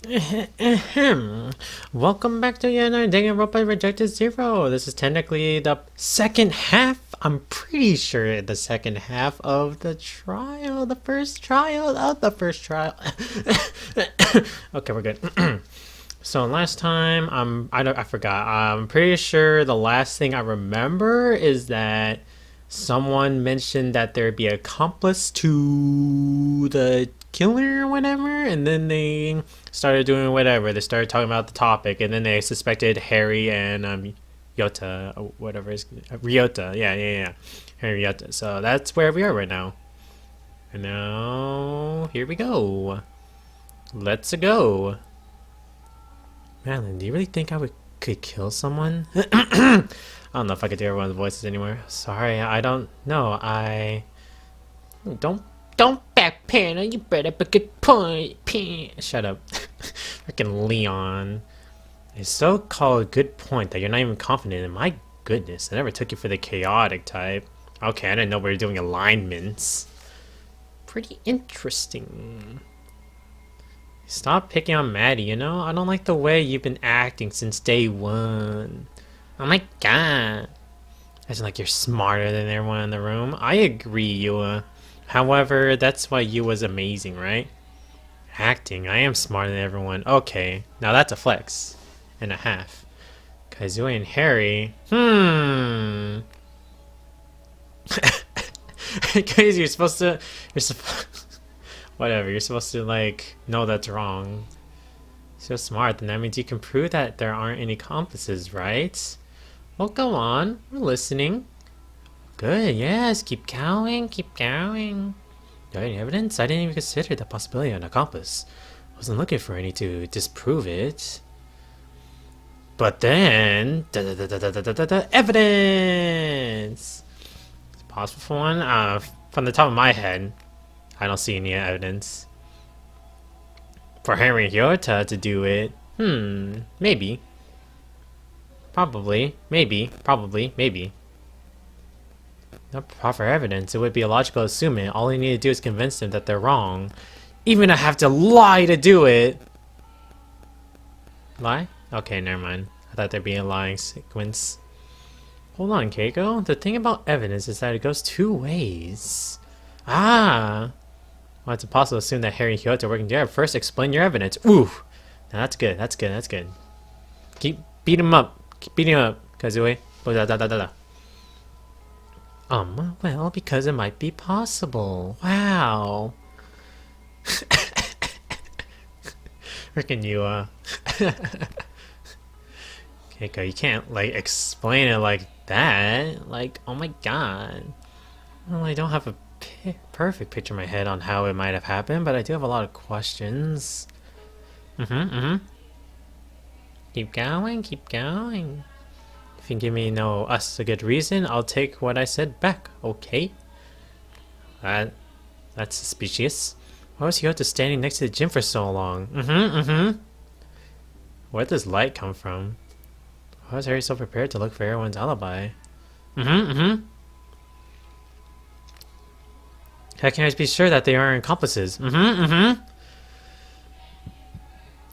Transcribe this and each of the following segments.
Ahem. Welcome back to yet another Danganronpa Rejected Zero. This is technically the second half. I'm pretty sure the second half of the trial, the first trial of the first trial. Okay, we're good. So last time, I forgot. I'm pretty sure the last thing I remember is that someone mentioned that there'd be an accomplice to the killer or whatever, and then they started doing whatever. They started talking about the topic, and then they suspected Harry and Yota, or whatever is Ryota. Yeah. Harry Yota. So that's where we are right now. And now here we go. Let's go. Madeline, do you really think could kill someone? I don't know if I could do everyone's voices anymore. Sorry, I don't know. I don't back panel. You better up a good point. Shut up, freaking Leon. It's so called good point that you're not even confident in. My goodness, I never took you for the chaotic type. Okay, I didn't know we were doing alignments. Pretty interesting. Stop picking on Maddie, you know? I don't like the way you've been acting since day one. Oh my god. Acting like you're smarter than everyone in the room. I agree, Yua. However, that's why Yua's amazing, right? Acting, I am smarter than everyone. Okay, now that's a flex. And a half. Kazooie and Harry. Because you're supposed to... You're supposed... Whatever, you're supposed to, like, know that's wrong. So smart, then that means you can prove that there aren't any accomplices, right? Well, go on. We're listening. Good, yes, keep going, keep going. Do you have any evidence? I didn't even consider the possibility of an accomplice. I wasn't looking for any to disprove it. But then... Evidence! Pause for one. From the top of my head, I don't see any evidence. For Harry and Hyota to do it, maybe. Probably, maybe, probably, maybe. No proper evidence. It would be illogical to assume it. All you need to do is convince them that they're wrong. Even I have to lie to do it. Lie? Okay, never mind. I thought there'd be a lying sequence. Hold on, Keiko. The thing about evidence is that it goes two ways. Ah! Well, it's impossible to assume that Harry and Hyota are working together. First, explain your evidence. Ooh! Now that's good, that's good, that's good. Keep beat him up. Keep beating him up, Kazooie. Well, because it might be possible. Wow. Freaking you, Keiko, you can't, like, explain it like that. Like, oh my god. Well, I don't have a perfect picture in my head on how it might have happened, but I do have a lot of questions. Keep going, keep going. If you can give me, us a good reason, I'll take what I said back, okay? That's suspicious. Why was Hyota standing next to the gym for so long? Where did this light come from? Why was Harry so prepared to look for everyone's alibi? How can I be sure that they aren't accomplices?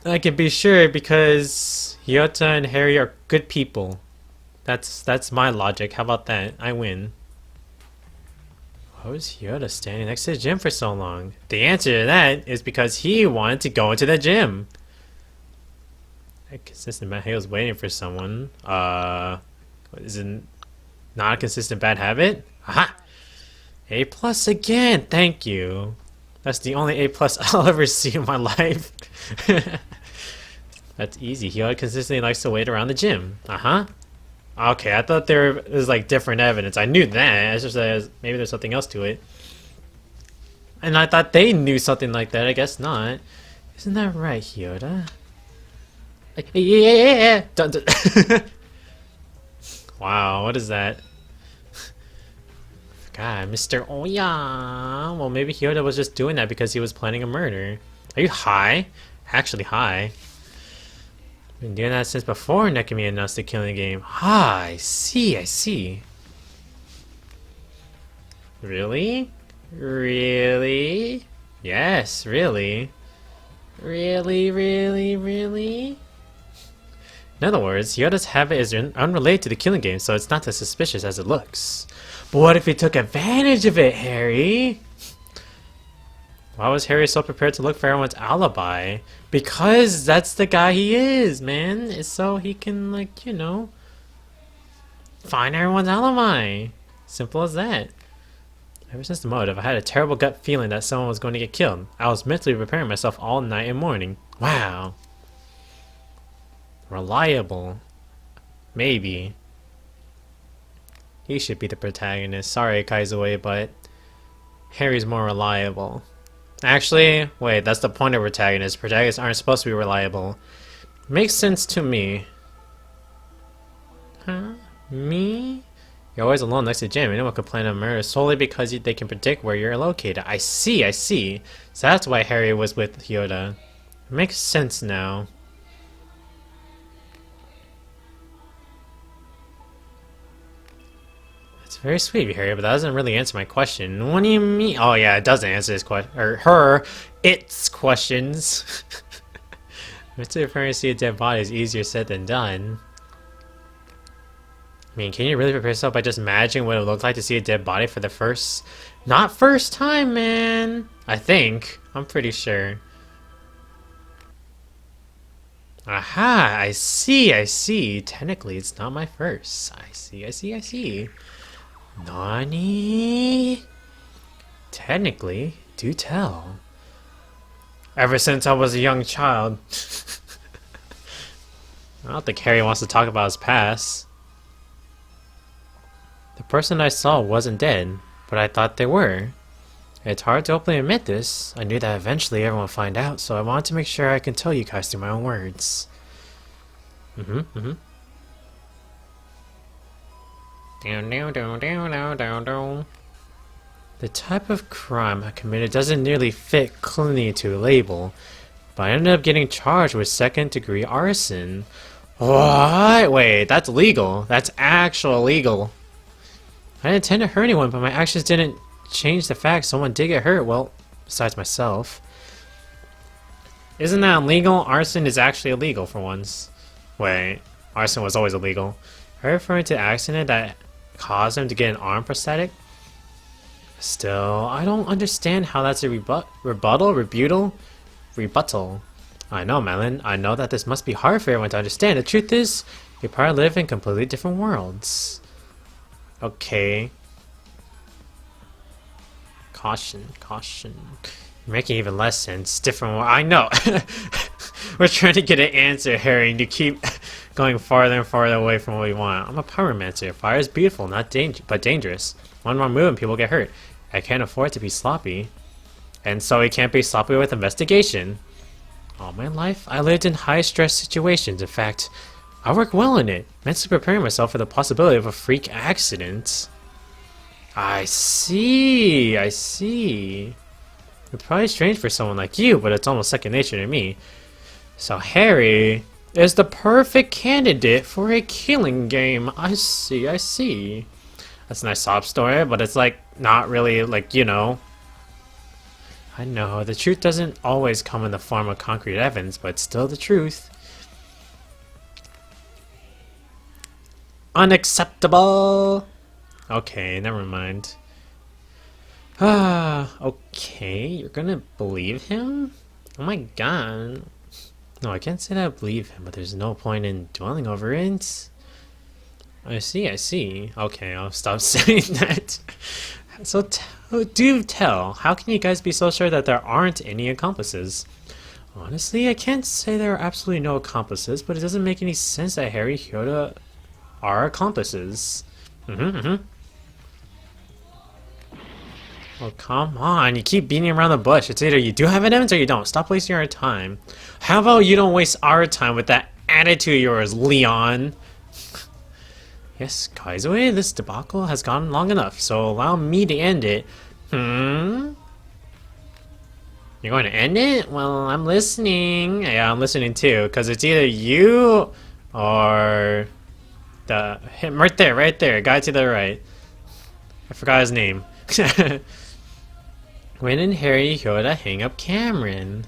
I can be sure because Hyota and Harry are good people. That's my logic. How about that? I win. Why was Hyota standing next to the gym for so long? The answer to that is because he wanted to go into the gym. Consistent bad. He was waiting for someone. Is it not a consistent bad habit? Aha! A plus again. Thank you. That's the only A plus I'll ever see in my life. That's easy. He consistently likes to wait around the gym. Okay, I thought there was like different evidence. I knew that. It's just that maybe there's something else to it. And I thought they knew something like that. I guess not. Isn't that right, Hyota? Yeah. Wow, what is that? God, Mr. Oya. Well, maybe Hyota was just doing that because he was planning a murder. Are you high? Actually high. Been doing that since before Nekami announced the killing game. Ah, I see. Really? Really? Yes, really. Really, really, really? In other words, Yoda's habit is unrelated to the killing game, so it's not as suspicious as it looks. But what if he took advantage of it, Harry? Why was Harry so prepared to look for everyone's alibi? Because that's the guy he is, man. It's so he can, like, you know, find everyone's alibi. Simple as that. Ever since the motive, I had a terrible gut feeling that someone was going to get killed. I was mentally preparing myself all night and morning. Wow. Reliable. Maybe. He should be the protagonist. Sorry, Kaizue, but Harry's more reliable. Actually, wait, that's the point of protagonists. Protagonists aren't supposed to be reliable. Makes sense to me. Huh? Me? You're always alone next to Jim. Anyone could plan a murder solely because they can predict where you're located. I see, I see. So that's why Harry was with Yoda. Makes sense now. It's very sweet of you, Harry, but that doesn't really answer my question. What do you mean? Oh yeah, it doesn't answer his question, or its questions. Mentally preparing to see a dead body is easier said than done. I mean, can you really prepare yourself by just imagining what it would look like to see a dead body for the not first time, man? I think. I'm pretty sure. Aha, I see, I see. Technically, it's not my first. I see, I see, I see. Nani? Technically, do tell. Ever since I was a young child. I don't think Harry wants to talk about his past. The person I saw wasn't dead, but I thought they were. It's hard to openly admit this. I knew that eventually everyone would find out, so I wanted to make sure I can tell you guys through my own words. The type of crime I committed doesn't nearly fit cleanly to a label, but I ended up getting charged with second-degree arson. What? Wait, that's legal. That's actual legal. I didn't intend to hurt anyone, but my actions didn't change the fact someone did get hurt. Well, besides myself. Isn't that illegal? Arson is actually illegal for once. Wait, arson was always illegal. Are you referring to the accident that caused him to get an arm prosthetic? Still, I don't understand how that's a rebuttal? I know, Melon. I know that this must be hard for everyone to understand. The truth is, you probably live in completely different worlds. Okay. Caution, caution. You're making even less sense. Different. I know. We're trying to get an answer, Harry, and you keep going farther and farther away from what we want. I'm a pyromancer. Fire is beautiful, but dangerous. One wrong move and people get hurt. I can't afford to be sloppy. And so we can't be sloppy with investigation. All my life, I lived in high-stress situations. In fact, I work well in it, mentally preparing myself for the possibility of a freak accident. I see, I see. It's probably strange for someone like you, but it's almost second nature to me. So Harry is the perfect candidate for a killing game. I see, I see. That's a nice sob story, but it's like not really like, you know. I know, the truth doesn't always come in the form of concrete evidence, but it's still the truth. Unacceptable! Okay, never mind. Okay, you're gonna believe him? Oh my god. No, I can't say that I believe him, but there's no point in dwelling over it. I see, I see. Okay, I'll stop saying that. So do tell, how can you guys be so sure that there aren't any accomplices? Honestly, I can't say there are absolutely no accomplices, but it doesn't make any sense that Harry and Yoda are accomplices. Oh, come on. You keep beating around the bush. It's either you do have evidence or you don't. Stop wasting our time. How about you don't waste our time with that attitude of yours, Leon? Yes, Kaizue, this debacle has gone long enough, so allow me to end it. You're going to end it? Well, I'm listening. Yeah, I'm listening too, because it's either you or him right there, guy to the right. I forgot his name. When did Harry Yoda hang up Cameron?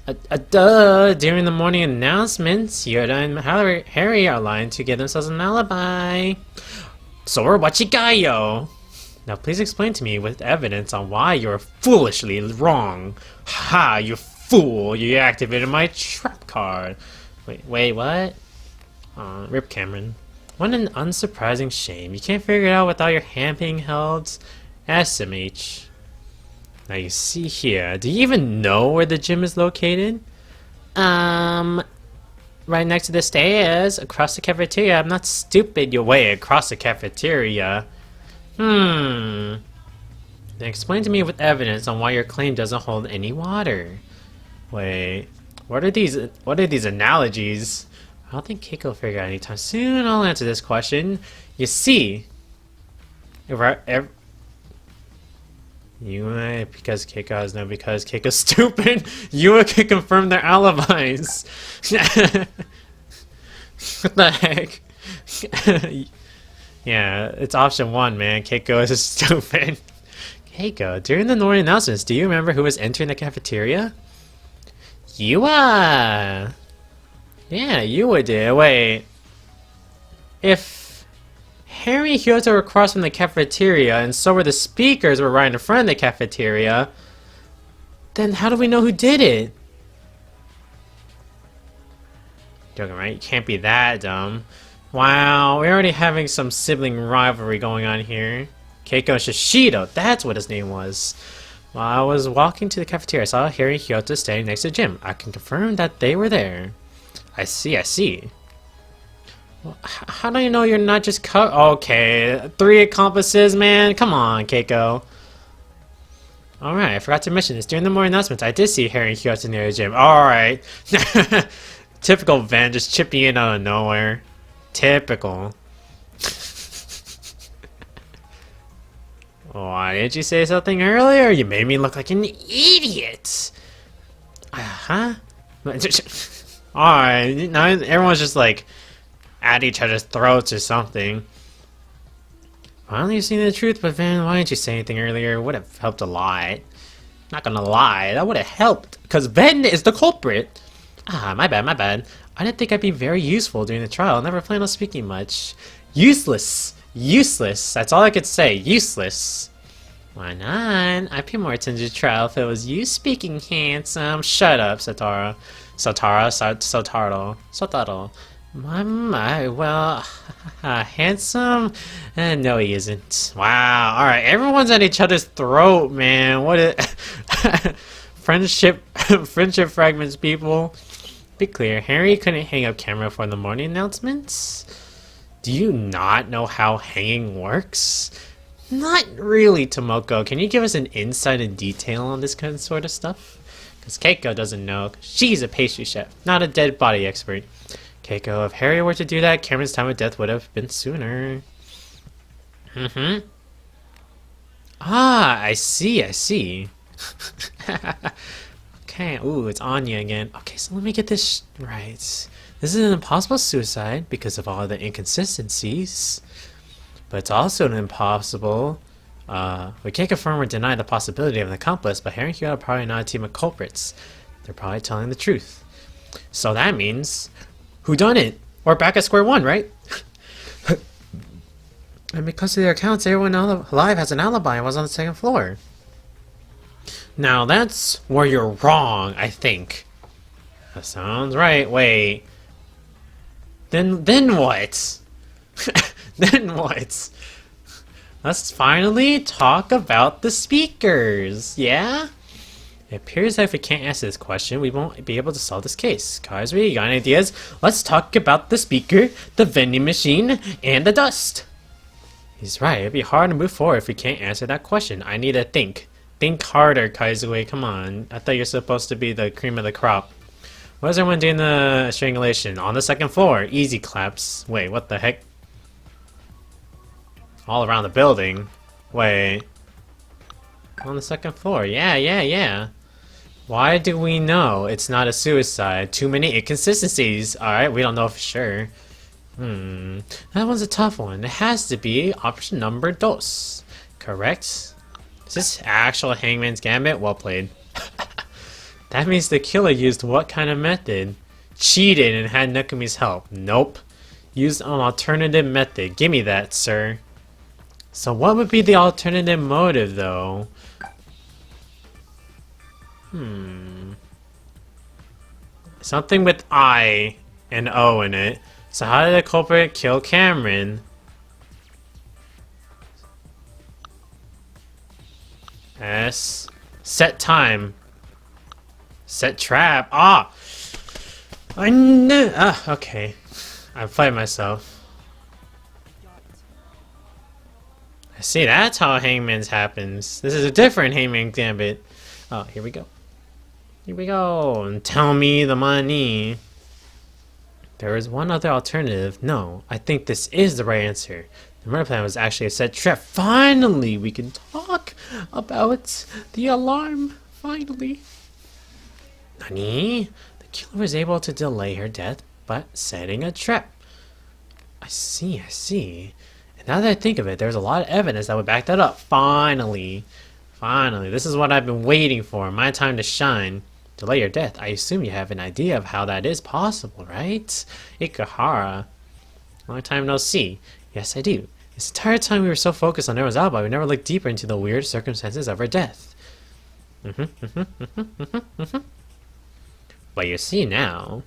Duh! During the morning announcements, Yoda and Harry are lying to give themselves an alibi. Sora Wachigayo! Now please explain to me with evidence on why you're foolishly wrong. Ha! You fool! You activated my trap card. Wait, what? Rip Cameron. What an unsurprising shame. You can't figure it out without your hand being held. SMH. Now you see here, do you even know where the gym is located? Right next to the stairs, across the cafeteria. I'm not stupid, you're way across the cafeteria. Then explain to me with evidence on why your claim doesn't hold any water. Wait, what are these analogies? I don't think Keiko will figure out anytime soon. I'll answer this question. You see, because Keiko's stupid, you can confirm their alibis. What the heck? Yeah, it's option 1, man. Keiko is stupid. Keiko, during the morning announcements, do you remember who was entering the cafeteria? Yua! Yeah, Yua did. Wait. If Harry and Kyoto were across from the cafeteria, and so were the speakers were right in front of the cafeteria, then how do we know who did it? Joking, right? You can't be that dumb. Wow, we're already having some sibling rivalry going on here. Keiko and Shishido, that's what his name was. While I was walking to the cafeteria, I saw Harry and Kyoto standing next to the gym. I can confirm that they were there. I see. Well, how do you know you're not just Okay, 3 accomplices, man. Come on, Keiko. Alright, I forgot to mention this. During the morning announcements, I did see Harry and Kyoto near the gym. Alright. Typical Ven, just chipping in out of nowhere. Typical. Why didn't you say something earlier? You made me look like an idiot. Huh? Alright, now everyone's just like at each other's throats or something. Finally, you've seen the truth, but Van, why didn't you say anything earlier? Would have helped a lot. Not gonna lie, that would have helped, because Ven is the culprit. My bad. I didn't think I'd be very useful during the trial. I never planned on speaking much. Useless. That's all I could say. Useless. Why not? I'd pay more attention to the trial if it was you speaking, handsome. Shut up, Sotaro. Well, handsome? No, he isn't. Wow. Alright, everyone's at each other's throat, man. What is... Friendship fragments, people. Be clear, Harry couldn't hang up camera for the morning announcements? Do you not know how hanging works? Not really, Tomoko. Can you give us an insight and detail on this kind of sort of stuff? Because Keiko doesn't know. She's a pastry chef, not a dead body expert. Keiko, if Harry were to do that, Cameron's time of death would have been sooner. I see. Okay, ooh, it's Anya again. Okay, so let me get this right. This is an impossible suicide because of all the inconsistencies. But it's also an impossible... we can't confirm or deny the possibility of an accomplice, but Harry and Kyoto are probably not a team of culprits. They're probably telling the truth. So that means... whodunit? We're back at square one, right? And because of their accounts, everyone alive has an alibi and was on the 2nd floor. Now that's where you're wrong, I think. That sounds right. Wait. Then what? Then what? Let's finally talk about the speakers, yeah? It appears that if we can't answer this question, we won't be able to solve this case. Guys, you got any ideas? Let's talk about the speaker, the vending machine, and the dust. He's right. It'd be hard to move forward if we can't answer that question. I need to think. Think harder, Kaizue. Come on. I thought you're supposed to be the cream of the crop. Why is everyone doing the strangulation? On the 2nd floor. Easy claps. Wait, what the heck? All around the building. Wait. On the 2nd floor. Yeah. Why do we know it's not a suicide? Too many inconsistencies. Alright, we don't know for sure. That one's a tough one. It has to be option number dos. Correct? Is this actual Hangman's Gambit? Well played. That means the killer used what kind of method? Cheated and had Nakumi's help. Nope. Used an alternative method. Give me that, sir. So what would be the alternative motive, though? Something with I and O in it. So how did the culprit kill Cameron? S. Set time. Set trap. Ah! I knew. Ah, okay. I played myself. I see, that's how Hangman's happens. This is a different Hangman Gambit. Oh, here we go. Here we go. And tell me the money. There is one other alternative. No, I think this is the right answer. The murder plan was actually a set trap. Finally, we can talk about the alarm. Finally. Nani? The killer was able to delay her death, but setting a trap. I see, I see. And now that I think of it, there's a lot of evidence that would back that up. Finally. Finally. This is what I've been waiting for. My time to shine. Delay your death. I assume you have an idea of how that is possible, right? Ikahara. Long time no see. Yes, I do. This entire time we were so focused on Nero's alibi, we never looked deeper into the weird circumstances of her death. But you see now,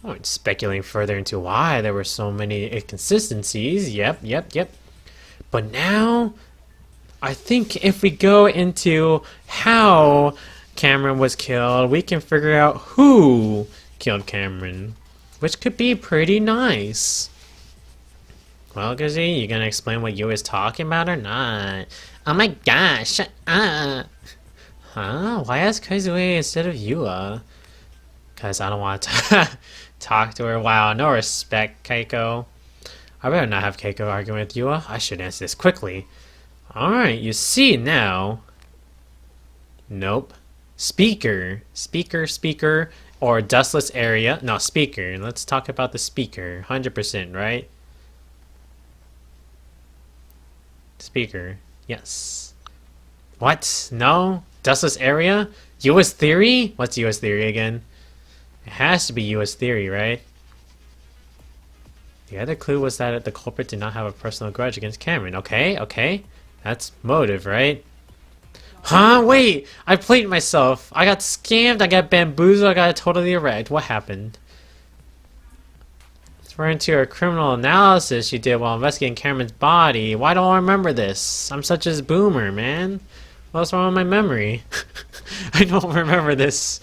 I won't speculating further into why there were so many inconsistencies. Yep. But now, I think if we go into how Cameron was killed, we can figure out who killed Cameron, which could be pretty nice. Well, Guzzy, you gonna explain what you was talking about or not? Oh my gosh, shut up! Huh? Why ask Kaizue instead of Yua? Cause I don't want to talk to her. Wow, no respect, Keiko. I better not have Keiko arguing with Yua. I should answer this quickly. Alright, you see now. Nope. Speaker, or dustless area. No, speaker. Let's talk about the speaker. 100%, right? Speaker. Yes. What? No? Dustless area? US theory? What's US theory again? It has to be US theory, right? The other clue was that the culprit did not have a personal grudge against Cameron. Okay. That's motive, right? Huh? Wait! I played myself. I got scammed, I got bamboozled, I got totally wrecked. What happened? Referring to a criminal analysis you did while investigating Cameron's body. Why don't I remember this? I'm such a boomer, man. What's wrong with my memory? I don't remember this.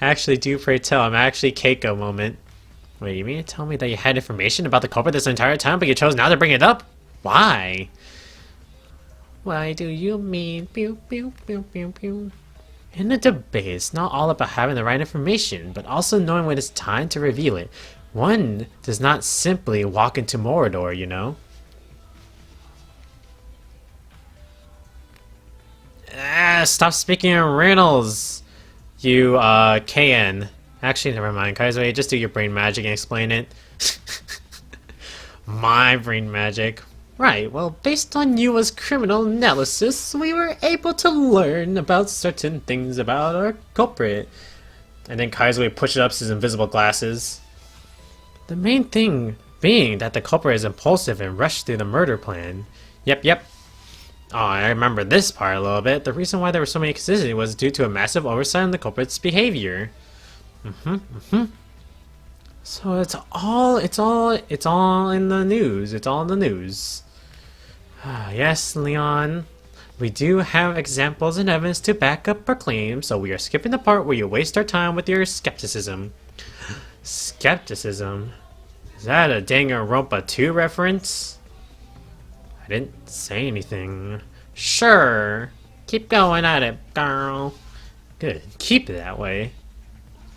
Actually, do pray tell. I'm actually Keiko moment. Wait, you mean to tell me that you had information about the culprit this entire time, but you chose not to bring it up? Why? Why do you mean pew pew pew pew pew? In a debate, it's not all about having the right information, but also knowing when it's time to reveal it. One does not simply walk into Mordor, you know? Stop speaking in riddles, you, KN. Actually, never mind, Kaizue, just do your brain magic and explain it. My brain magic. Right, well, based on Yua's criminal analysis, we were able to learn about certain things about our culprit. And then Kaizue pushes up his invisible glasses. The main thing being that the culprit is impulsive and rushed through the murder plan. Yep. Oh, I remember this part a little bit. The reason why there were so many inconsistencies was due to a massive oversight on the culprit's behavior. So it's all in the news. It's all in the news. Yes, Leon. We do have examples and evidence to back up our claims, so we are skipping the part where you waste our time with your skepticism. Skepticism? Is that a Danganronpa 2 reference? I didn't say anything. Sure. Keep going at it, girl. Good. Keep it that way.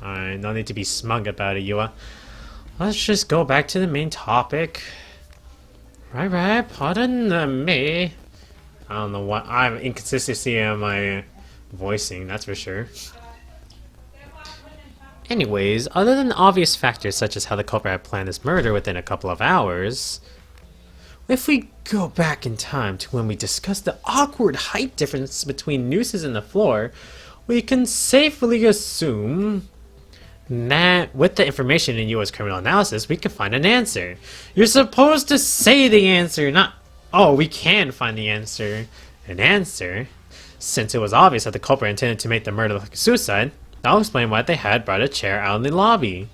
Alright, no need to be smug about it, Yua. Let's just go back to the main topic. Right, pardon me. I don't know what, I have inconsistency in my voicing, that's for sure. Anyways, other than obvious factors such as how the culprit had planned this murder within a couple of hours, if we go back in time to when we discussed the awkward height difference between nooses in the floor, we can safely assume that with the information in U.S. criminal analysis, we can find an answer. You're supposed to say the answer, not, oh, we can find the answer. An answer? Since it was obvious that the culprit intended to make the murder look like a suicide, that'll explain why they had brought a chair out in the lobby.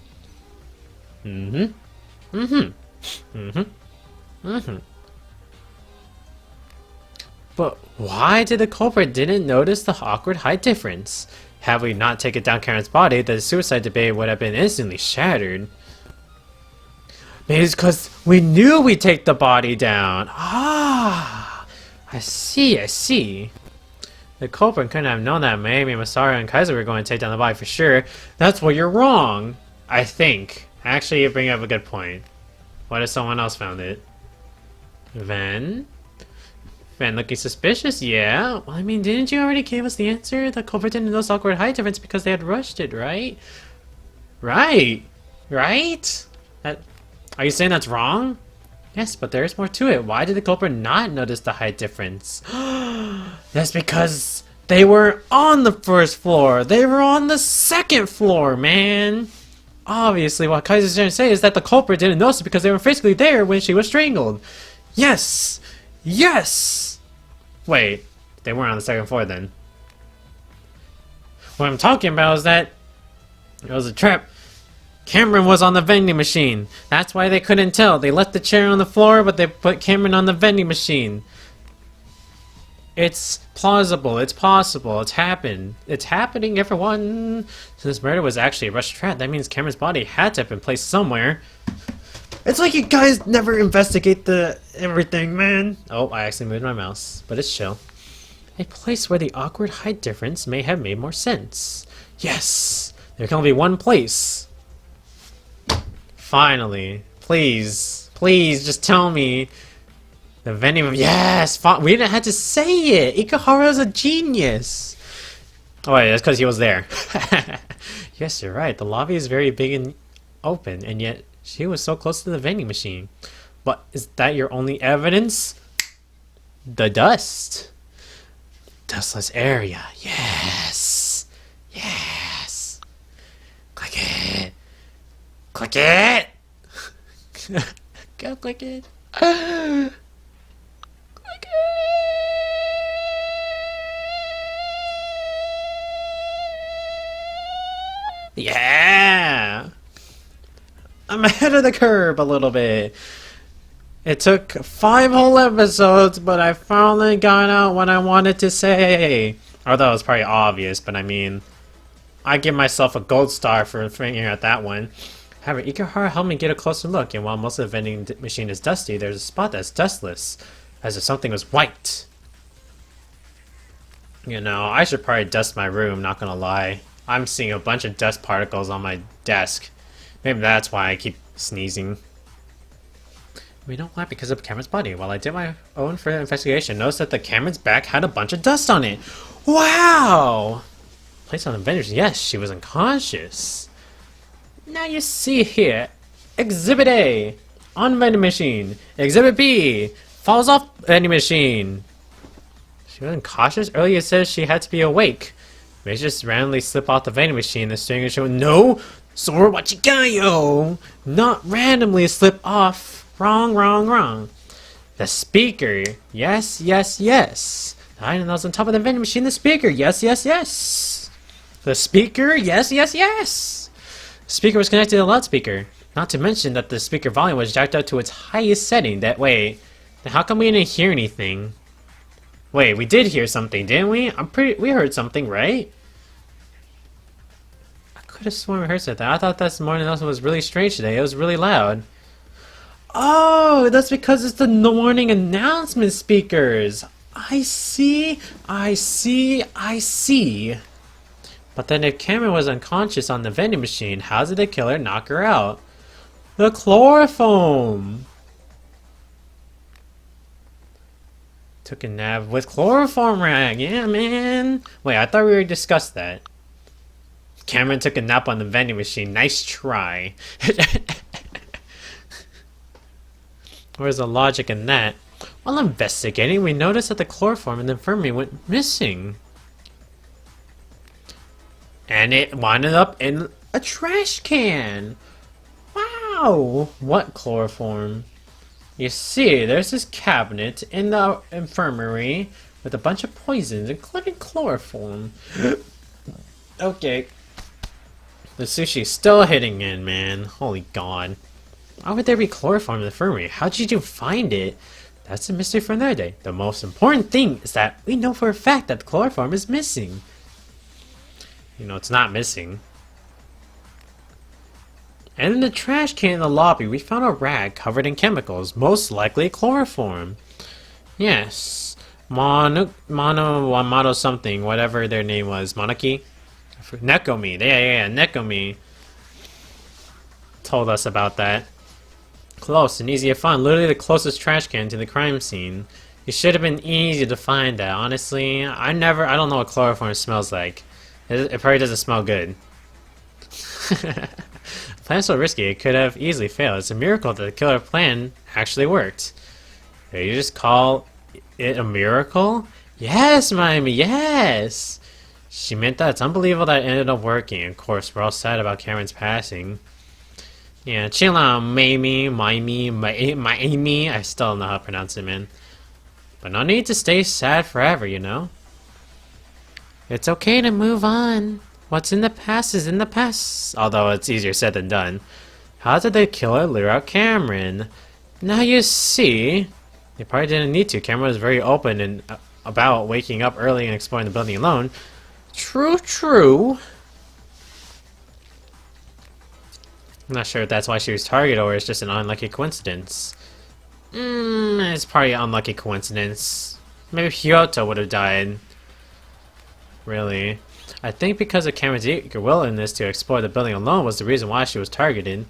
But why did the culprit didn't notice the awkward height difference? Had we not taken down Karen's body, the suicide debate would have been instantly shattered. Maybe it's because we knew we'd take the body down. Ah, I see. The culprit couldn't have known that maybe Masaru and Kaiser were going to take down the body for sure. That's where you're wrong, I think. Actually, you bring up a good point. What if someone else found it? Ven looking suspicious? Yeah. Well, I mean, didn't you already give us the answer? The culprit didn't notice awkward height difference because they had rushed it, right? Right? Are you saying that's wrong? Yes, but there is more to it. Why did the culprit not notice the height difference? That's because they were on the first floor. They were on the second floor, man. Obviously, what Kaiser's trying to say is that the culprit didn't notice it because they were physically there when she was strangled. Yes! Wait, they weren't on the second floor then. What I'm talking about is that it was a trap. Cameron was on the vending machine. That's why they couldn't tell. They left the chair on the floor, but they put Cameron on the vending machine. It's plausible. It's possible. It's happened. It's happening, everyone. So this murder was actually a rush trap. That means Cameron's body had to have been placed somewhere. It's like you guys never investigate the everything, man. Oh, I accidentally moved my mouse, but it's chill. A place where the awkward height difference may have made more sense. Yes! There can only be one place. Finally. Please, just tell me. The vending... Yes! We didn't have to say it! Ikuhara's a genius! Oh wait, that's because he was there. Yes, you're right. The lobby is very big and open, and yet she was so close to the vending machine. But is that your only evidence? The dust. Dustless area. Yes! Click it! Go click it! Click it! Yeah! I'm ahead of the curve a little bit. It took 5 whole episodes, but I finally got out what I wanted to say. Although it was probably obvious, but I mean, I give myself a gold star for figuring out that one. However, Ikuhara helped me get a closer look, and while most of the vending machine is dusty, there's a spot that's dustless, as if something was white. You know, I should probably dust my room, not gonna lie. I'm seeing a bunch of dust particles on my desk. Maybe that's why I keep sneezing. We don't laugh because of Cameron's body. While I did my own further investigation, noticed that the Cameron's back had a bunch of dust on it. Wow! Placed on the vendors, yes, she was unconscious. Now you see here, Exhibit A, on vending machine. Exhibit B, falls off vending machine. She was unconscious? Earlier it says she had to be awake. Maybe she just randomly slip off the vending machine. The stringer showed no, Sora Wachigayo, not randomly slip off. Wrong. The speaker, yes. The item that was on top of the vending machine, the speaker, yes. The speaker, yes. The speaker was connected to the loudspeaker. Not to mention that the speaker volume was jacked up to its highest setting. Wait, then how come we didn't hear anything? Wait, we did hear something, didn't we? We heard something, right? I could have sworn we heard something. I thought this morning also was really strange today. It was really loud. Oh, that's because it's the morning announcement speakers. I see. But then if Cameron was unconscious on the vending machine, how did the killer knock her out? The chloroform. Took a nap with chloroform rag. Yeah, man. Wait, I thought we already discussed that. Cameron took a nap on the vending machine. Nice try. Where's the logic in that? While investigating, we noticed that the chloroform in the infirmary went missing. And it wound up in a trash can. Wow! What chloroform? You see, there's this cabinet in the infirmary with a bunch of poisons, including chloroform. Okay. The sushi's still hitting in, man. Holy god. Why would there be chloroform in the infirmary? How did you find it? That's a mystery for another day. The most important thing is that we know for a fact that the chloroform is missing. You know, it's not missing. And in the trash can in the lobby, we found a rag covered in chemicals, most likely chloroform. Yes. Mono something, whatever their name was. Monarchy? Nekomi. Yeah, Nekomi told us about that. Close and easy to find. Literally the closest trash can to the crime scene. It should have been easy to find that. Honestly, I don't know what chloroform smells like. It probably doesn't smell good. Plan's so risky, it could have easily failed. It's a miracle that the killer plan actually worked. Did you just call it a miracle? Yes, Miami, yes! She meant that. It's unbelievable that it ended up working. Of course, we're all sad about Cameron's passing. Yeah, chill out, Miami. I still don't know how to pronounce it, man. But no need to stay sad forever, you know? It's okay to move on. What's in the past is in the past. Although it's easier said than done. How did the killer lure out Cameron? Now you see. They probably didn't need to. Cameron was very open and about waking up early and exploring the building alone. True. I'm not sure if that's why she was targeted or it's just an unlucky coincidence. It's probably an unlucky coincidence. Maybe Hyoto would have died. Really. I think because of Cameron's eager willingness to explore the building alone was the reason why she was targeted.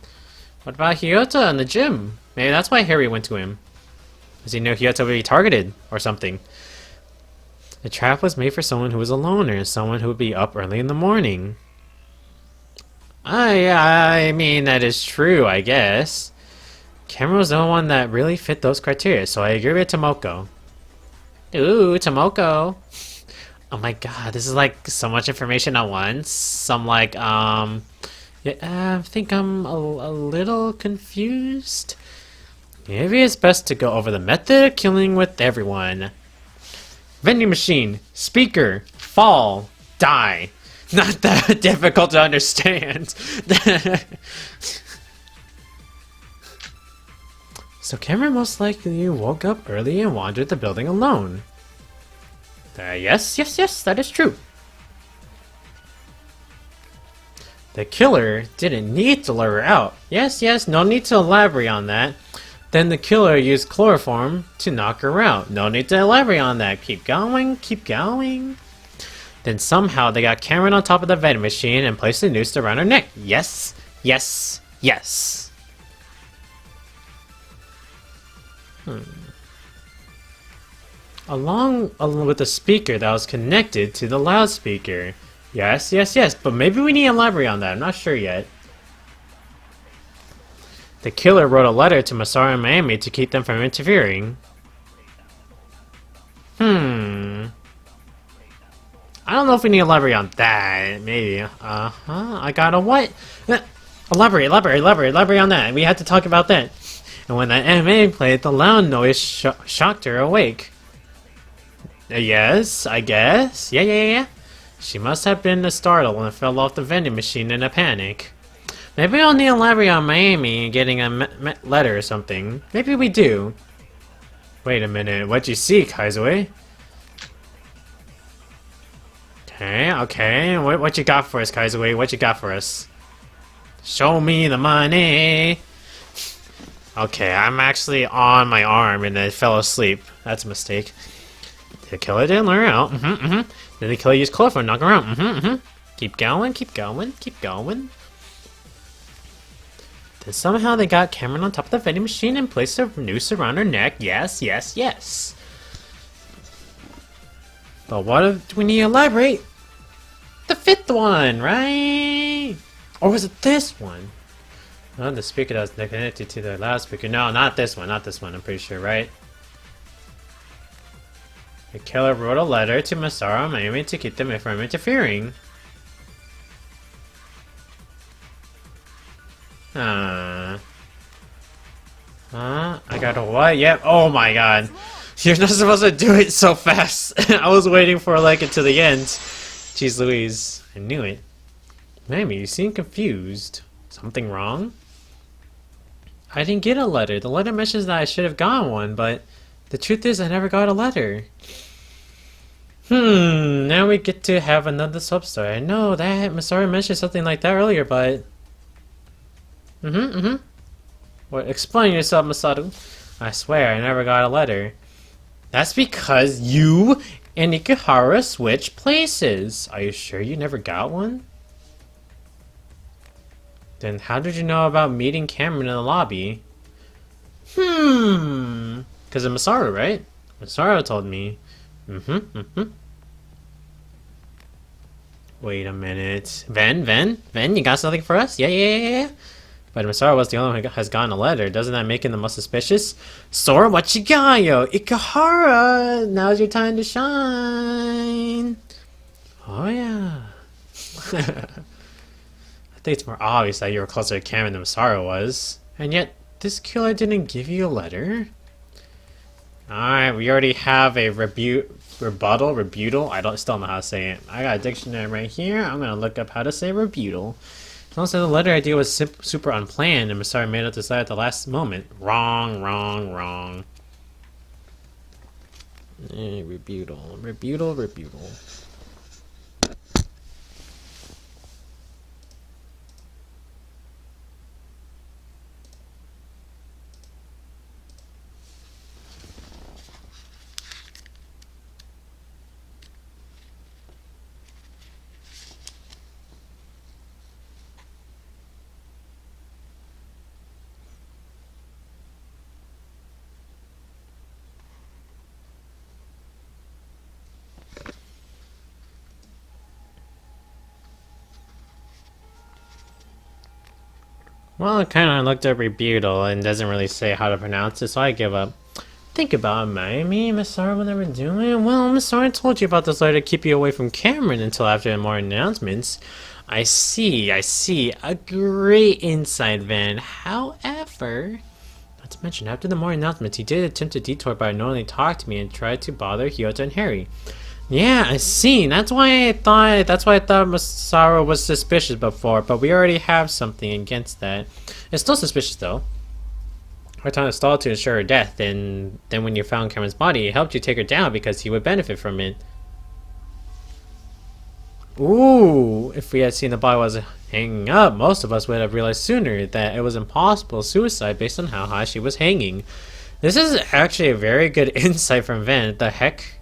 What about Hyoto in the gym? Maybe that's why Harry went to him. Because he knew Hyoto would be targeted or something. The trap was made for someone who was a loner, someone who would be up early in the morning. I mean, that is true, I guess. Cameron was the only one that really fit those criteria, so I agree with Tomoko. Ooh, Tomoko. Oh my god, this is like so much information at once. I'm like, yeah, I think I'm a little confused. Maybe it's best to go over the method of killing with everyone. Vending machine, speaker, fall, die. Not that difficult to understand. So Cameron most likely woke up early and wandered the building alone. Yes, that is true. The killer didn't need to lure her out. Yes, no need to elaborate on that. Then the killer used chloroform to knock her out. No need to elaborate on that. Keep going. Then somehow they got Cameron on top of the vending machine and placed a noose around her neck. Yes. Along with the speaker that was connected to the loudspeaker. Yes, but maybe we need to elaborate on that. I'm not sure yet. The killer wrote a letter to Masaru and Miami to keep them from interfering. I don't know if we need to elaborate on that. Maybe. I gotta what? Elaborate on that. We had to talk about that. And when that anime played, the loud noise shocked her awake. Yes, I guess. Yeah. She must have been startled when it fell off the vending machine in a panic. Maybe we'll need to elaborate on Miami getting a letter or something. Maybe we do. Wait a minute, what'd you see, Kaizue? Okay, what you got for us, Kaizue? What you got for us? Show me the money! Okay, I'm actually on my arm and I fell asleep. That's a mistake. The killer didn't lure her out. Then the killer used chloroform to knock her out. Keep going. Then somehow they got Cameron on top of the vending machine and placed a noose around her neck. Yes. But what do we need to elaborate? The fifth one, right? Or was it this one? Oh, the speaker that was connected to the loudspeaker. No, not this one, I'm pretty sure, right? The killer wrote a letter to Masaru and Miami to keep them from interfering. Uh, I got a what? Yep. Oh my god. You're not supposed to do it so fast. I was waiting for like it to the end. Jeez Louise. I knew it. Mammy, you seem confused. Something wrong? I didn't get a letter. The letter mentions that I should have gotten one, but the truth is I never got a letter. Now we get to have another sub-story. I know that Masaru mentioned something like that earlier, but... What? Explain yourself, Masaru. I swear, I never got a letter. That's because you and Ikihara switched places. Are you sure you never got one? Then how did you know about meeting Cameron in the lobby? Because of Masaru, right? Masaru told me. Wait a minute. Ven, you got something for us? Yeah. But Masaru was the only one who has gotten a letter. Doesn't that make him the most suspicious? Sora, what you got, yo? Ikihara! Now's your time to shine! Oh, yeah. I think it's more obvious that you were closer to Cameron than Masaru was. And yet, this killer didn't give you a letter? Alright, we already have a rebuttal? I still don't know how to say it. I got a dictionary right here. I'm gonna look up how to say rebuttal. As long as the letter idea was super unplanned and Masaru made it decide at the last moment. Wrong. Rebuttal. Well, it kind of looked up rebuttal and doesn't really say how to pronounce it, so I give up. Think about it, maybe Masaru will never do it? Well, Masaru told you about this letter to keep you away from Cameron until after more announcements. I see. A great insight, Van. However, not to mention, after the more announcements, he did attempt to detour by knowingly talk to me and tried to bother Hyoto and Harry. Yeah, I see. That's why I thought Masaru was suspicious before, but we already have something against that. It's still suspicious though. Her time to stall to ensure her death, and then when you found Cameron's body, it helped you take her down because he would benefit from it. Ooh, if we had seen the body was hanging up, most of us would have realized sooner that it was impossible suicide based on how high she was hanging. This is actually a very good insight from Van. The heck?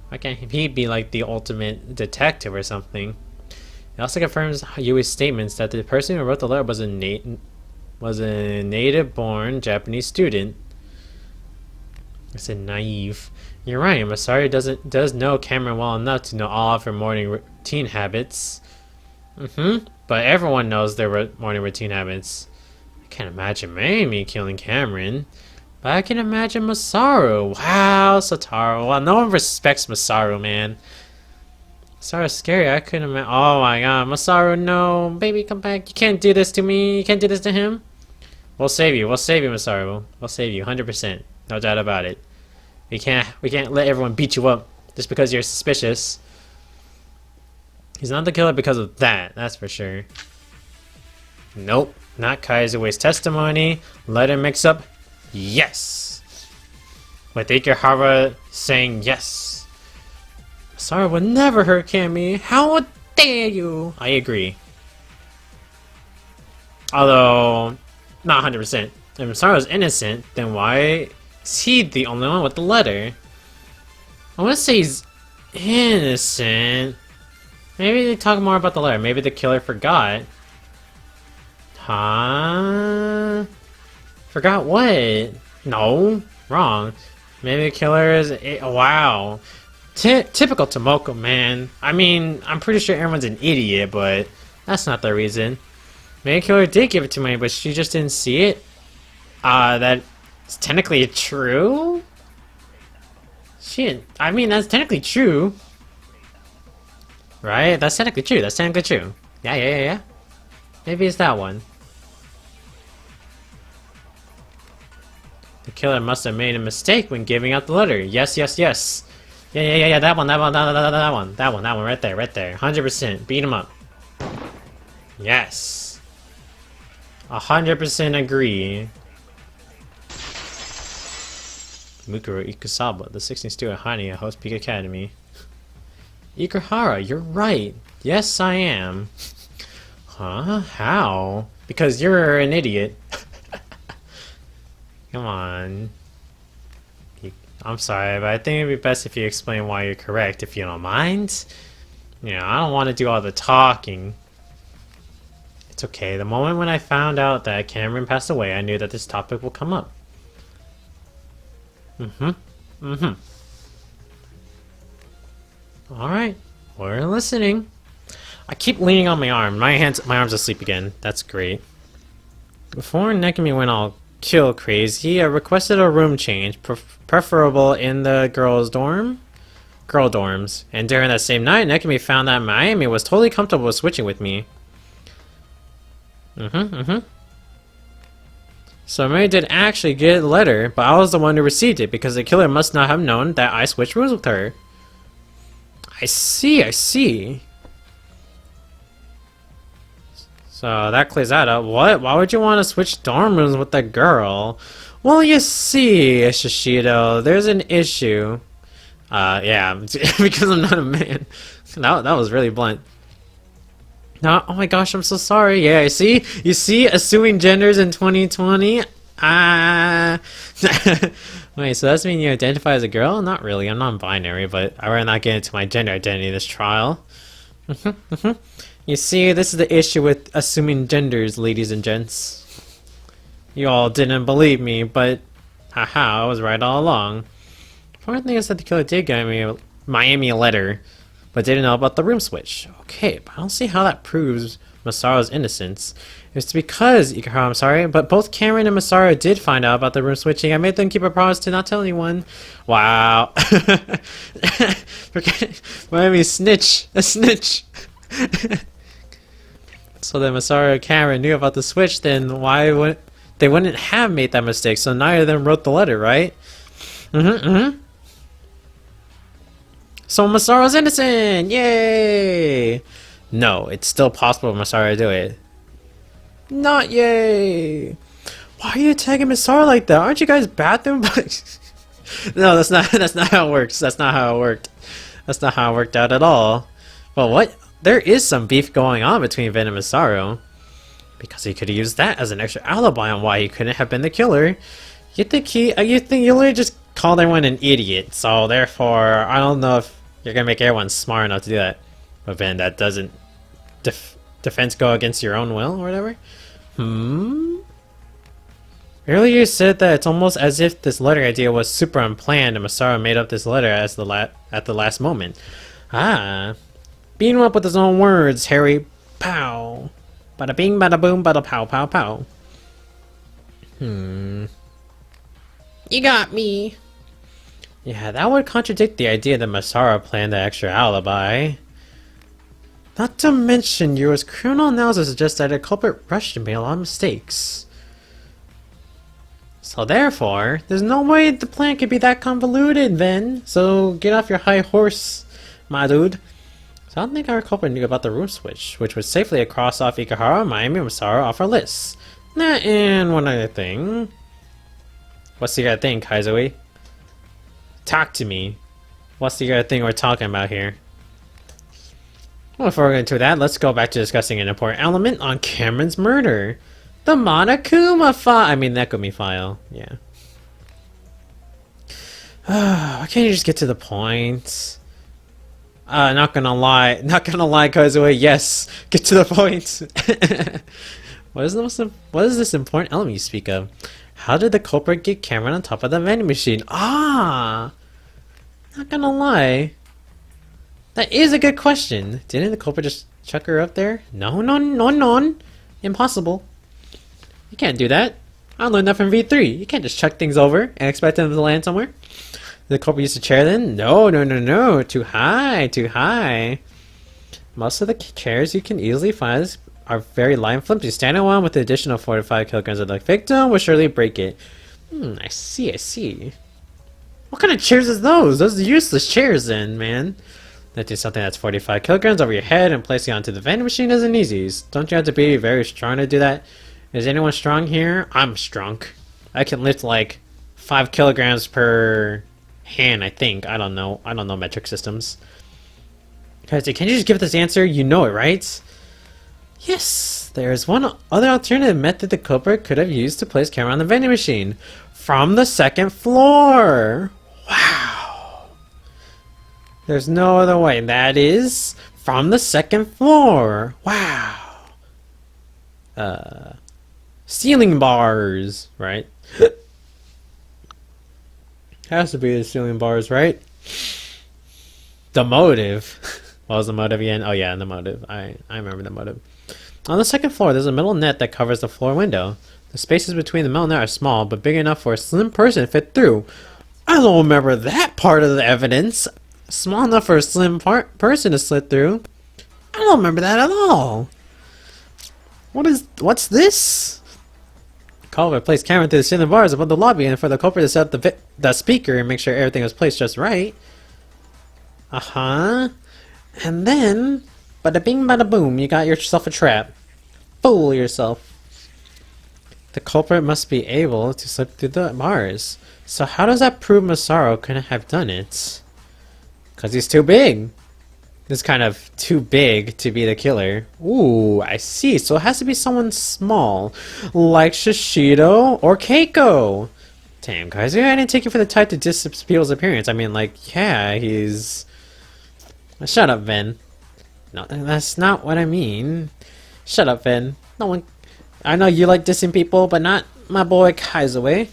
Why can't he be like the ultimate detective or something? It also confirms Yui's statements that the person who wrote the letter was a native-born Japanese student. I said naive. You're right. Masaru does know Cameron well enough to know all of her morning routine habits. But everyone knows their morning routine habits. I can't imagine Mamie killing Cameron. But I can imagine Masaru. Wow, Satoru. Wow, no one respects Masaru, man. Masaru's scary. I couldn't imagine. Oh my god. Masaru, no. Baby, come back. You can't do this to me. You can't do this to him. We'll save you. We'll save you, Masaru. We'll save you. 100%. No doubt about it. We can't let everyone beat you up just because you're suspicious. He's not the killer because of that. That's for sure. Nope. Not Kaizue's testimony. Letter mix-up. Yes! With Ikihara saying yes. Masaru would never hurt Cammy. How dare you? I agree. Although, not 100%. If Masaru's innocent, then why is he the only one with the letter? I want to say he's innocent. Maybe they talk more about the letter. Maybe the killer forgot. Huh? Forgot what? No, wrong. Maybe the killer is... wow. Typical Tomoko, man. I mean, I'm pretty sure everyone's an idiot, but that's not the reason. Maybe the killer did give it to me, but she just didn't see it. That's technically true? Shit. I mean, that's technically true. Right? That's technically true. Yeah. Maybe it's that one. The killer must have made a mistake when giving out the letter. Yes, yes, yes. Yeah, that one right there, 100%. Beat him up. Yes. 100% agree. Mukuro Ikusaba, the 16th student hiding at Host Peak Academy. Ikuhara, you're right. Yes, I am. Huh? How? Because you're an idiot. Come on. I'm sorry, but I think it'd be best if you explain why you're correct, if you don't mind. You know, I don't want to do all the talking. It's okay. The moment when I found out that Cameron passed away, I knew that this topic will come up. Alright, we're listening. I keep leaning on my arm. My arm's asleep again. That's great. Before Nekami went all kill crazy, I requested a room change, preferable in the girl dorms. And during that same night, Nekami found that Miami was totally comfortable with switching with me. So Mary did actually get a letter, but I was the one who received it because the killer must not have known that I switched rooms with her. I see. So that clears that up. What? Why would you want to switch dorm rooms with the girl? Well, you see, Shishido, there's an issue. Yeah, because I'm not a man. That was really blunt. No, oh my gosh, I'm so sorry. Yeah, you see, assuming genders in 2020. Wait, so that's mean you identify as a girl? Not really, I'm non-binary, but I rather not get into my gender identity in this trial. You see, this is the issue with assuming genders, ladies and gents. You all didn't believe me, but haha, I was right all along. The important thing is that the killer did give Miami a letter, but didn't know about the room switch. Okay, but I don't see how that proves Masaru's innocence. It's because, Ikuhara, I'm sorry, but both Cameron and Masaru did find out about the room switching. I made them keep a promise to not tell anyone. Wow. Miami, snitch. A snitch. So then Masaru and Cameron knew about the switch, then why would they wouldn't have made that mistake, so neither of them wrote the letter, right? So Masaru's innocent! Yay! No, it's still possible for Masaru to do it. Not yay! Why are you attacking Masaru like that? Aren't you guys bathroom buddies? No, that's not how it works. That's not how it worked. That's not how it worked out at all. Well, what? There is some beef going on between Vin and Masaru. Because he could have used that as an extra alibi on why he couldn't have been the killer. You think you literally just called everyone an idiot, so therefore, I don't know if you're gonna make everyone smart enough to do that. But Vin, that doesn't defense go against your own will or whatever? Earlier you said that it's almost as if this letter idea was super unplanned and Masaru made up this letter as at the last moment. Ah. Beat him up with his own words, Harry. Pow. Bada bing, bada boom, bada pow, pow, pow. You got me. Yeah, that would contradict the idea that Masaru planned the extra alibi. Not to mention, your criminal analysis suggests that a culprit rushed and made a lot of mistakes. So therefore, there's no way the plan could be that convoluted, then. So get off your high horse, my dude. So I don't think our culprit knew about the room switch, which would safely cross off Ikuhara, Miami, and Masaru off our list. And one other thing. What's the other thing, Kaizui? Talk to me. What's the other thing we're talking about here? Well, before we get into that, let's go back to discussing an important element on Cameron's murder. The Monokuma file. I mean, Nekumi file. Yeah. Why can't you just get to the point? Not gonna lie, Kaizue, yes, get to the point. What is this important element you speak of? How did the culprit get Cameron on top of the vending machine? Ah! Not gonna lie. That is a good question. Didn't the culprit just chuck her up there? No. Impossible. You can't do that. I learned that from V3. You can't just chuck things over and expect them to land somewhere. Did the culprit use a chair then? No. Too high. Most of the chairs you can easily find are very light and flimsy. Standing one with the additional 4 to 5 kilograms of the victim will surely break it. I see, I see. What kind of chairs is those? Those are useless chairs then, man. Lifting something that's 45 kilograms over your head and placing it onto the vending machine isn't easy. Don't you have to be very strong to do that? Is anyone strong here? I'm strong. I can lift like 5 kilograms per hand, I think. I don't know. I don't know metric systems. Can you just give this answer? You know it, right? Yes, there is one other alternative method the culprit could have used to place camera on the vending machine. From the second floor. Wow. There's no other way. That is from the second floor. Wow. Ceiling bars, right? Has to be the ceiling bars, right? The motive. What was the motive again? Oh yeah, the motive. I remember the motive. On the second floor, there's a metal net that covers the floor window. The spaces between the metal net are small, but big enough for a slim person to fit through. I don't remember that part of the evidence. Small enough for a slim person to slip through. I don't remember that at all. What's this? Culprit placed camera through the ceiling bars above the lobby, and for the culprit to set up the speaker and make sure everything was placed just right. And then, bada bing bada boom, you got yourself a trap. Fool yourself. The culprit must be able to slip through the bars. So how does that prove Masaru couldn't have done it? Because he's too big. He's kind of too big to be the killer. Ooh, I see. So it has to be someone small, like Shishido or Keiko. Damn, guys, I didn't take you for the type to diss people's appearance. I mean, like, yeah, he's... Shut up, Vin. No, that's not what I mean. Shut up, Vin. No one... I know you like dissing people, but not my boy Kaiserway.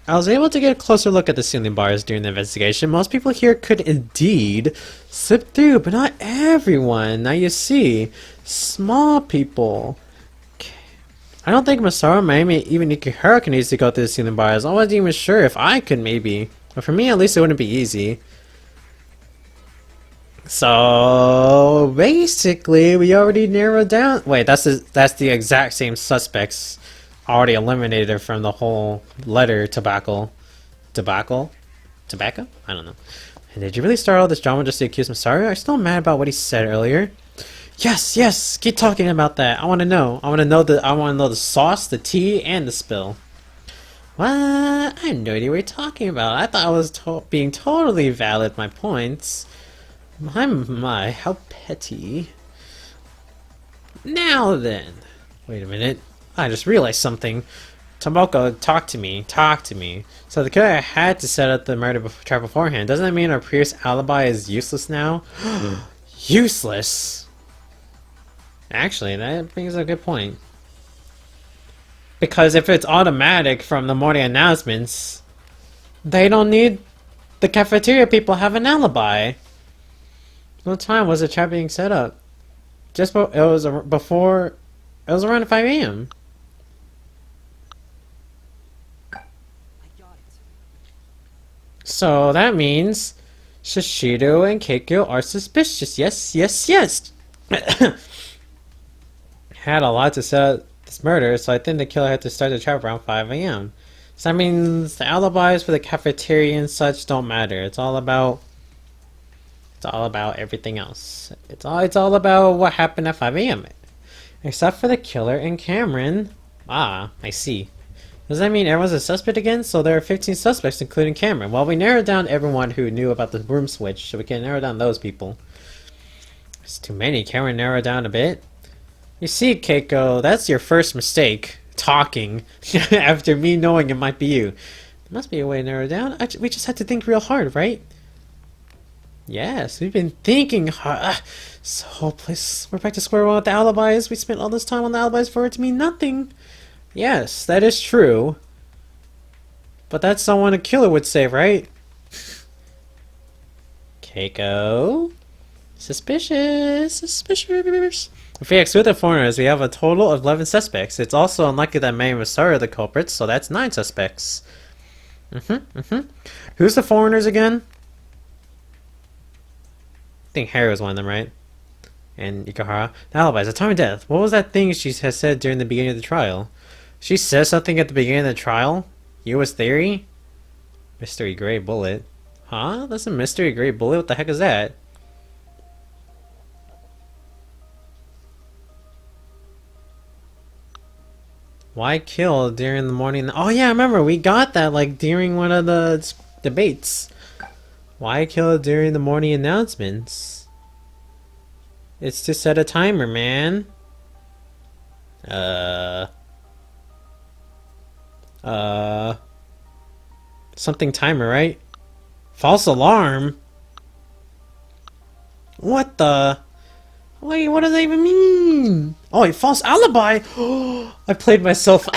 I was able to get a closer look at the ceiling bars during the investigation. Most people here could indeed slip through, but not everyone. Now you see, small people. I don't think Masaru, maybe even Ikihara can easily go through the ceiling bars. I wasn't even sure if I could maybe. But for me, at least it wouldn't be easy. So basically, we already narrowed down. Wait, that's the exact same suspects already eliminated from the whole letter tobacco. Tobacco? I don't know. And did you really start all this drama just to accuse Masaru? I'm still mad about what he said earlier. Yes, keep talking about that. I want to know. I want to know the sauce, the tea, and the spill. What? I had no idea what you're talking about. I thought I was being totally valid my points. My, how petty. Now then. Wait a minute. I just realized something. Tomoko, talk to me. So the killer had to set up the murder trap beforehand. Doesn't that mean our previous alibi is useless now? Useless? Actually, that brings a good point. Because if it's automatic from the morning announcements, they don't need the cafeteria people have an alibi. What time was the trap being set up? It was around 5 a.m. So that means Shishido and Keiko are suspicious. Yes. Had a lot to set up this murder, so I think the killer had to start the trap around 5 a.m. So that means the alibis for the cafeteria and such don't matter. It's all about everything else. It's all about what happened at 5 a.m. Except for the killer and Cameron. Ah, I see. Does that mean everyone's a suspect again? So there are 15 suspects, including Cameron. Well, we narrowed down everyone who knew about the room switch, so we can narrow down those people. It's too many. Cameron narrowed down a bit. You see, Keiko, that's your first mistake. Talking. After me knowing it might be you. There must be a way to narrow it down. We just had to think real hard, right? Yes, we've been thinking hard. So, please, we're back to square one with the alibis. We spent all this time on the alibis for it to mean nothing. Yes, that is true. But that's someone a killer would say, right? Keiko? Suspicious. If we exclude the foreigners, we have a total of 11 suspects. It's also unlikely that May and Masaru are the culprits, so that's 9 suspects. Who's the foreigners again? I think Harry was one of them, right? And Ikihara. The alibis, the time of death. What was that thing she has said during the beginning of the trial? She says something at the beginning of the trial? U.S. theory? Mystery gray bullet. Huh? That's a mystery gray bullet? What the heck is that? Why kill during the morning? Oh yeah, I remember we got that like during one of the debates. Why kill during the morning announcements? It's to set a timer, man. Something timer, right? False alarm? What the? Wait, what does that even mean? Oh, wait, false alibi? I played myself.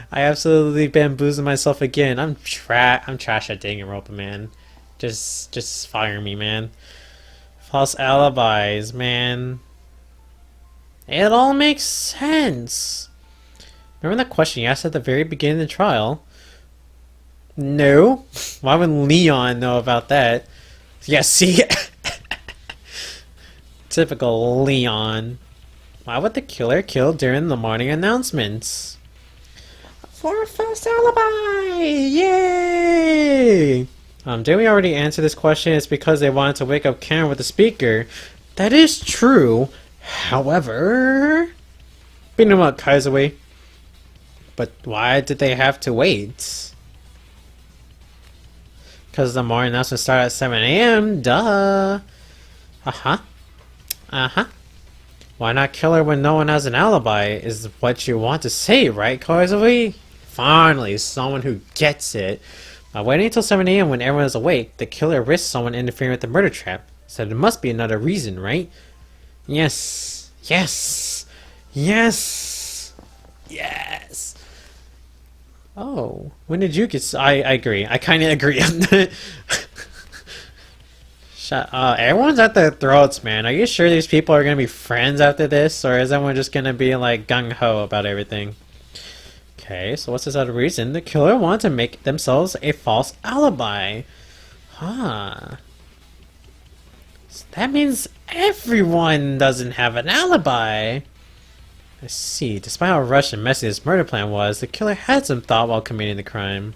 I absolutely bamboozled myself again. I'm trash at Danganronpa, man. Just fire me, man. False alibis, man. It all makes sense. Remember that question you asked at the very beginning of the trial? No. Why would Leon know about that? Yeah, see? Typical Leon. Why would the killer kill during the morning announcements? For a false alibi! Yay! Didn't we already answer this question? It's because they wanted to wake up Karen with the speaker. That is true. However... Beat him up, Kaiserway. But why did they have to wait? Because the morning announcement started at 7 a.m. Duh. Uh-huh. Uh-huh. Why not kill her when no one has an alibi is what you want to say, right, Kaiserway? Finally, someone who gets it. By waiting until 7 a.m. when everyone is awake, the killer risks someone interfering with the murder trap. So there must be another reason, right? Yes. Yes. Yes. Yes. Oh, when did you get... I agree. I kind of agree. Everyone's at their throats, man. Are you sure these people are going to be friends after this? Or is everyone just going to be, like, gung-ho about everything? Okay, so what's this other reason? The killer wanted to make themselves a false alibi. Huh. So that means everyone doesn't have an alibi. I see. Despite how rushed and messy this murder plan was, the killer had some thought while committing the crime.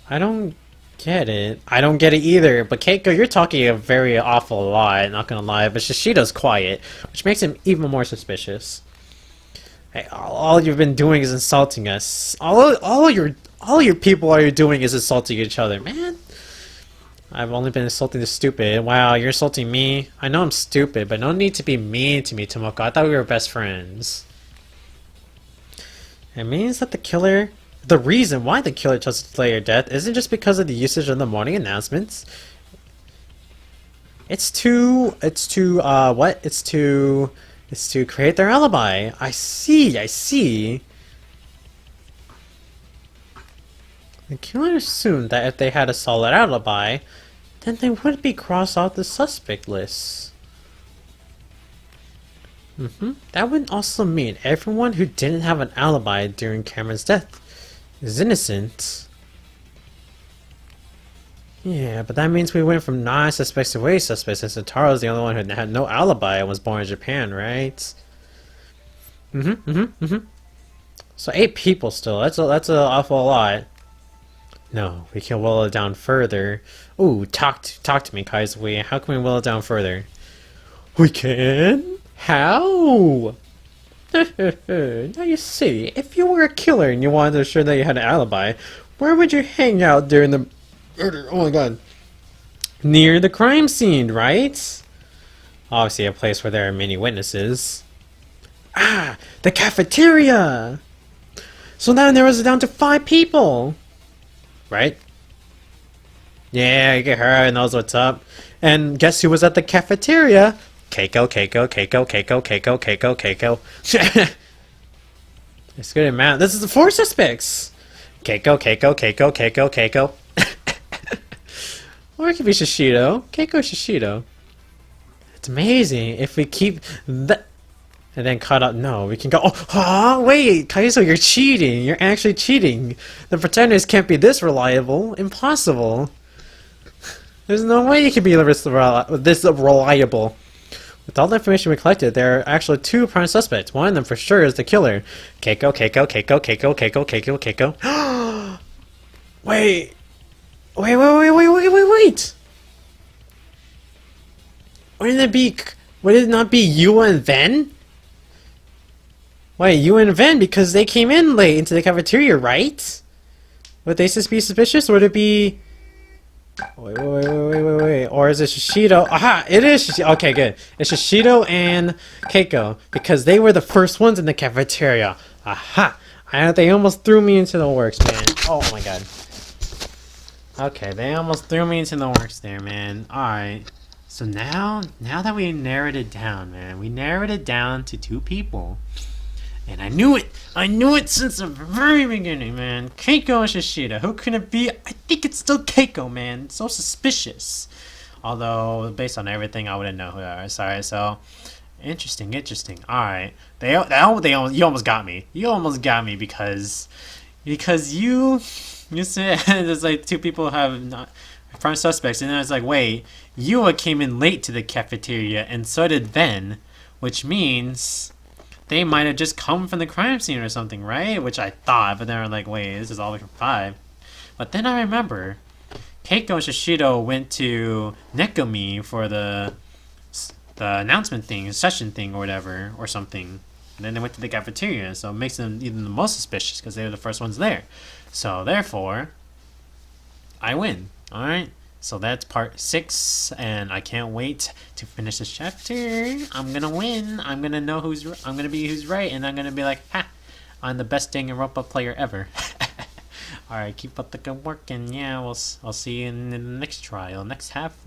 I don't get it. I don't get it either. But Keiko, you're talking a very awful lot, not gonna lie. But Shishido's quiet, which makes him even more suspicious. Hey, all you've been doing is insulting us. All your people are doing is insulting each other, man. I've only been insulting the stupid. Wow, you're insulting me? I know I'm stupid, but no need to be mean to me, Tomoko. I thought we were best friends. It means that the reason why the killer chose to delay her death isn't just because of the usage of the morning announcements. It's to create their alibi. I see. The killer assumed that if they had a solid alibi, then they would be crossed off the suspect list. That would also mean everyone who didn't have an alibi during Cameron's death is innocent. Yeah, but that means we went from 9 suspects to 8 suspects, since Taro's the only one who had no alibi and was born in Japan, right? So 8 people still. That's an awful lot. No, we can whittle it down further. Ooh, talk to me, Kaiserway. How can we whittle it down further? We can? How? Now you see, if you were a killer and you wanted to ensure that you had an alibi, where would you hang out during the murder? Oh my god. Near the crime scene, right? Obviously a place where there are many witnesses. Ah, the cafeteria! So now there was down to 5 people! Right? Yeah, you get her, knows what's up. And guess who was at the cafeteria? Keiko. It's good amount. This is the 4 suspects. Keiko. Or it could be Shishido. Keiko Shishido. It's amazing if we keep that. And then cut up. No, we can go. Oh, wait, Kaizo, you're cheating. You're actually cheating. The pretenders can't be this reliable. Impossible. There's no way you can be this reliable. With all the information we collected, there are actually two prime suspects. One of them for sure is the killer. Keiko. Wait. Wait. Would it not be you and Ven? Wait, you and Ven, because they came in late into the cafeteria, right? Would they just be suspicious? Or would it be... Wait. Or is it Shishido? Aha! It is Shishido. Okay, good. It's Shishido and Keiko, because they were the first ones in the cafeteria. Aha! They almost threw me into the works, man. Oh my god. Okay, they almost threw me into the works there, man. Alright. So now that we narrowed it down, man. We narrowed it down to two people. And I knew it since the very beginning, man. Keiko and Shishido. Who can it be? I think it's still Keiko, man. So suspicious. Although, based on everything, I wouldn't know who they are. Sorry, so... Interesting. Alright. You almost got me. You almost got me because you said there's like two people have not prime suspects, and then it's like, wait, Yua came in late to the cafeteria, and so did Ven, which means... They might have just come from the crime scene or something, right? Which I thought, but then I'm like, wait, this is all the way from 5. But then I remember, Keiko and Shishido went to Nekomi for the announcement thing, session thing or whatever, or something. And then they went to the cafeteria, so it makes them even the most suspicious because they were the first ones there. So therefore, I win. Alright? So that's part 6, and I can't wait to finish this chapter. I'm gonna win. I'm gonna know I'm gonna be who's right, and I'm gonna be like, ha! I'm the best Danganronpa player ever. Alright, keep up the good work, and yeah, I'll see you in the next trial, next half.